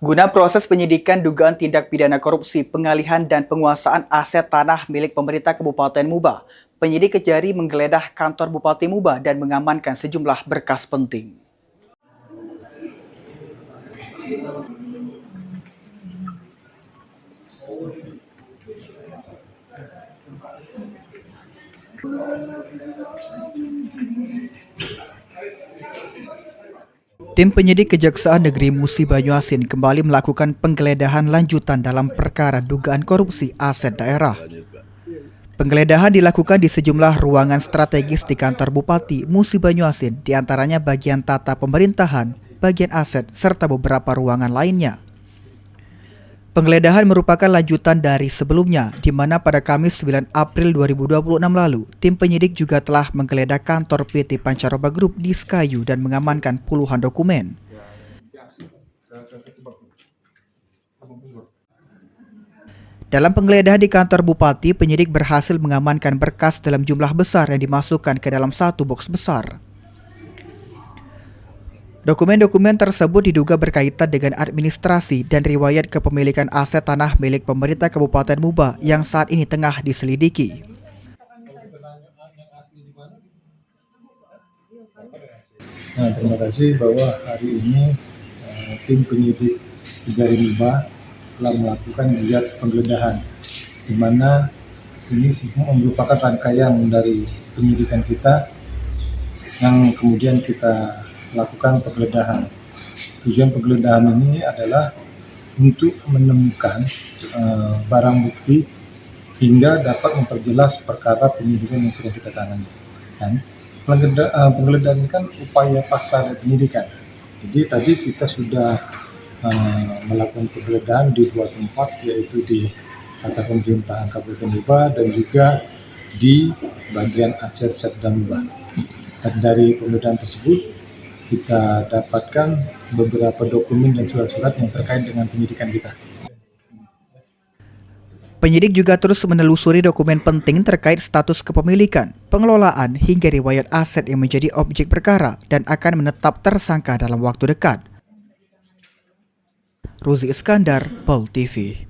Guna proses penyidikan dugaan tindak pidana korupsi, pengalihan dan penguasaan aset tanah milik pemerintah Kabupaten Muba, penyidik Kejari menggeledah kantor Bupati Muba dan mengamankan sejumlah berkas penting. Tim penyidik Kejaksaan Negeri Musi Banyuasin kembali melakukan penggeledahan lanjutan dalam perkara dugaan korupsi aset daerah. Penggeledahan dilakukan di sejumlah ruangan strategis di kantor Bupati Musi Banyuasin, diantaranya bagian tata pemerintahan, bagian aset, serta beberapa ruangan lainnya. Penggeledahan merupakan lanjutan dari sebelumnya, di mana pada Kamis 9 April 2026 lalu, tim penyidik juga telah menggeledah kantor PT Pancaroba Group di Sekayu dan mengamankan puluhan dokumen. Dalam penggeledahan di kantor Bupati, penyidik berhasil mengamankan berkas dalam jumlah besar yang dimasukkan ke dalam satu box besar. Dokumen-dokumen tersebut diduga berkaitan dengan administrasi dan riwayat kepemilikan aset tanah milik pemerintah Kabupaten Muba yang saat ini tengah diselidiki. Nah, terima kasih bahwa hari ini tim penyidik Kejari Muba telah melakukan giat penggeledahan, di mana ini semua merupakan rangkaian dari penyidikan kita yang kemudian kita lakukan penggeledahan. Tujuan penggeledahan ini adalah untuk menemukan barang bukti hingga dapat memperjelas perkara penyidikan yang sedang kita tangani. Dan penggeledahan ini kan upaya paksa dari penyidikan. Jadi tadi kita sudah melakukan penggeledahan di dua tempat, yaitu di kantor pemerintahan Kabupaten Muba dan juga di bagian aset Setda Muba. Dan dari penggeledahan tersebut kita dapatkan beberapa dokumen dan surat-surat yang terkait dengan penyidikan kita. Penyidik juga terus menelusuri dokumen penting terkait status kepemilikan, pengelolaan, hingga riwayat aset yang menjadi objek perkara dan akan menetap tersangka dalam waktu dekat. Ruzi Iskandar, Pol TV.